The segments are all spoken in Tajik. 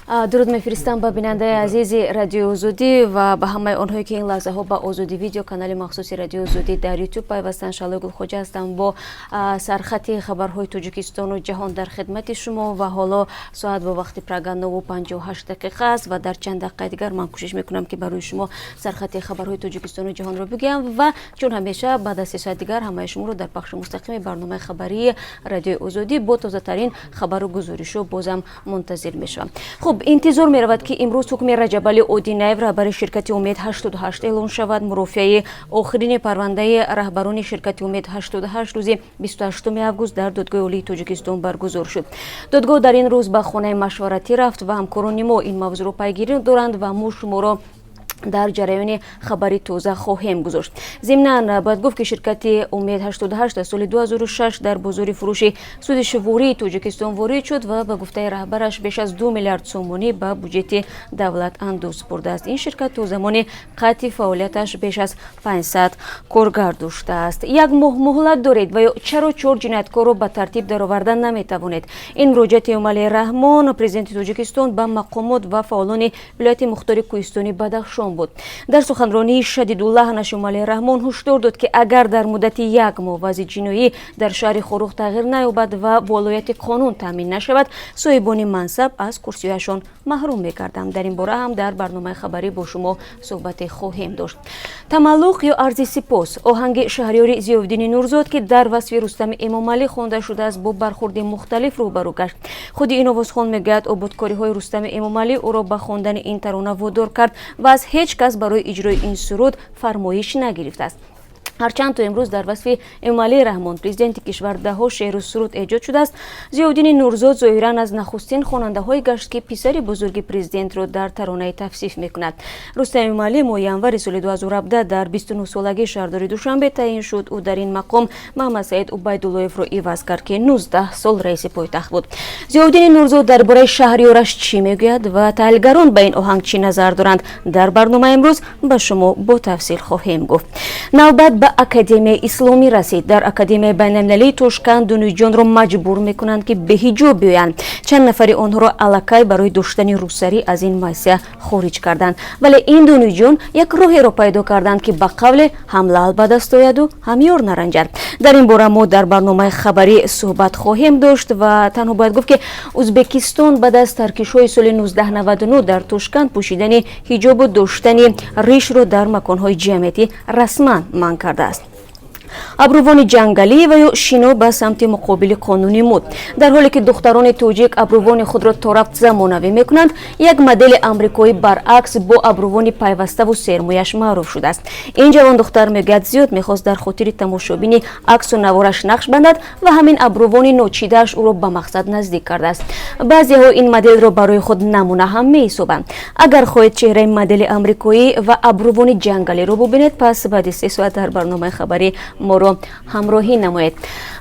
дуруд мефиристам ба бинандаи азизи радиои озодӣ ва ба ҳамаи онҳое ки ин лаҳзаҳо ба озодӣ видео канали махсуси радиои озодӣ дар ютуб пайвастанд. Шалои гулхоҷа ҳастам бо сархатти хабарҳои тоҷикистону ҷаҳон дар хидмати шумо ва ҳоло соат ба вақти программа 9:58 аст ва дар чанд дақиқаи дигар ман кӯшиш мекунам ки барои шумо сархатти хабарҳои тоҷикистону ҷаҳонро бигӯям ва чун ҳамеша баъд аз 3 соат дигар ҳамаи шуморо дар пахши мустақими барномаи хабарии радиои озодӣ бо тозатарин хабару гузоришҳо бозам мунтазир мешавам. Хуб, интизор меравад ки имрӯз ҳукми Раҷабали Одинаев раҳбари ширкати Умед 88 эълон шавад. Мурофиаи охирини парвандаи раҳбарони ширкати Умед 88 рӯзи 28 август дар додгоҳи олии тоҷикистон баргузор шуд. Додгоҳ дар ин рӯз ба хонаи машваратӣ рафт ва ҳамкорони мо ин мавзӯъро пайгирӣ доранд ва мо шуморо дар ҷараёни хабари тоза хоҳем гузошт. Зимнан бояд гуфт ки ширкати Умед 88 аз соли 2006 дар бозори фурӯши суди шувории Тоҷикистон ворид шуд ва ба гуфтаи раҳбараш беш аз 2 миллиард сомонӣ ба буҷети давлат андоз бурдааст. Ин ширкат то замони қатъи фаъолияташ беш аз 500 коргар доштааст. Як моҳ муҳлат доред ва ё чаро 4 ҷинояткорро ба тартиб даровардан наметавонед? Ин муроҷиати Эмомалии Раҳмон, президенти Тоҷикистон, ба мақомот ва фаъолони вилояти мухтори Кӯҳистони Бадахшон буд. Дар суханронии шадидуллаҳнаш Эмомалии Раҳмон ҳушдор дод ки агар дар муддати 1 моҳ вазъи ҷиноӣ дар шаҳри Хорух тағйир наёбад ва волояти қонун таъмин нашавад, соҳибони мансаб аз курсиҳояшон маҳрум мегарданд. Дар ин бора ҳам дар барномаи хабарӣ бо шумо суҳбате хоҳем дошт. Тамаллуқ ё арзи сипос, оҳанги шаҳрёри Зиёвиддини Нурзод ки дар васфи Рустами Эмомалӣ хонда шудааст, бо бархурди мухталиф рӯбарӯ гашт. худи ин овозхон мегӯяд ободкориҳои Рустами Эмомалӣ ӯро ба хондани ин тарона водор кард ва аз ҳеҷ кас барои иҷрои ин суруд фармоиш нагирифтааст. ҳарчанд то имрӯз дар васфи Эмомалии Раҳмон, президенти кишвар, даҳо шеъру суруд эҷод шудааст, Зиёвиддини Нурзод зоҳиран аз нахустин хонандаҳое гашт ки писари бузурги президентро дар таронаи тавсиф мекунад. Рустами Эмомалӣ моҳи январи соли 2017 дар 29-солагии шаҳрдори Душанбе таъин шуд. ӯ дар ин мақом Маҳмад Саид Убайдуллоевро иваз кард ки 19 сол раиси пойтахт буд. Зиёвиддини Нурзод дар бораи шаҳриёраш чӣ мегӯяд ва таҳлилгарон ба ин оҳанг чӣ назар доранд? Дар барномаи имрӯз ба шумо бо тафсил хоҳем гуфт. Навбат ба Академияи исломӣ расид. Дар Академияи байналмилалии Тошканд дунӯиҷонро маҷбур мекунанд ки беҳиҷоб биёянд. Чанд нафари онҳоро аллакай барои доштани рӯсарӣ аз ин майсия хориҷ карданд. Вале ин дунӯиҷон як роҳеро пайдо карданд ки ба қавле ҳам лаъл ба даст ояду ҳам ёр наранҷад. Дар ин бора мо дар барномаи хабарӣ суҳбат хоҳем дошт ва танҳо бояд гуфт ки Ӯзбекистон баъд аз таркишҳои соли 1999 дар Тошканд пӯшидани ҳиҷобу доштани ришро дар маконҳои ҷамъиятӣ расман манъ кардааст. Абрувони ҷангалӣ ва ё шино ба самти муқобили қонунӣ муд. Дар ҳоле ки духтарони тоҷик абрувони худро то рафт замонавӣ мекунанд, як модели амрикоӣ баръакс бо абрувони пайваставу сермояш маъруф шудааст. Ин ҷавон духтар мегӯяд зиёд мехост дар хотири тамошобини аксу навораш нақш бандад ва ҳамин абрувони ночидааш ӯро ба мақсад наздик кардааст. Баъзеҳо ин моделро барои худ намуна ҳам меҳисобанд. Агар хоҳед чеҳраи модели амрикоӣ ва абрувони ҷангалиро бубинед, пас баъди 3 соат дар барномаи хабарӣ моро ҳамроҳӣ намоед.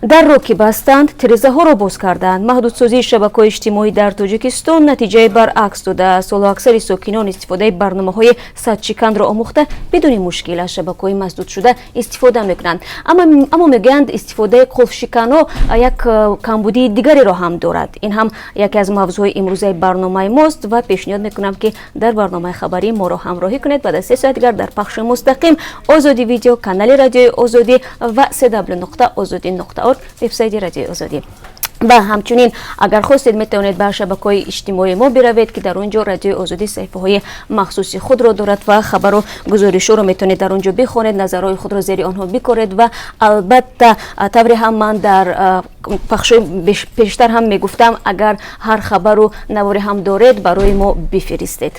Дарро ки бастанд, тирезаҳоро боз карданд. маҳдудсозии шабакаҳои иҷтимоӣ дар Тоҷикистон натиҷаи баръакс дода. Солу аксари сокинон истифодаи барномаҳои садчиканро омӯхта бидуни мушкил аз шабакаҳои масдудшуда истифода мекунанд. Аммо мегӯянд истифодаи қулфшиканҳо як камбудии дигареро ҳам дорад. Ин ҳам яке аз мавзӯъҳои имрӯзаи барномаи мост ва пешниҳод мекунам ки дар барномаи хабарӣ моро ҳамроҳӣ кунед. Баъд аз 3 соат дигар дар пахши мустақим Озодӣ видео, канали радиои Озодӣ ва www.ozodi.org вебсайти радиои Озодӣ. ва ҳамчунин агар хостед метавонед ба шабакаҳои иҷтимоии мо биравед ки дар он ҷо радиои Озодӣ саҳифаҳои махсуси худро дорад ва хабару гузоришҳоро метавонед дар он ҷо бихонед, назарҳои худро зери онҳо бикоред ва албатта таври ҳам ман дар пахшои пештар ҳам мегуфтам, агар ҳар хабару навори ҳам доред барои мо бифиристед.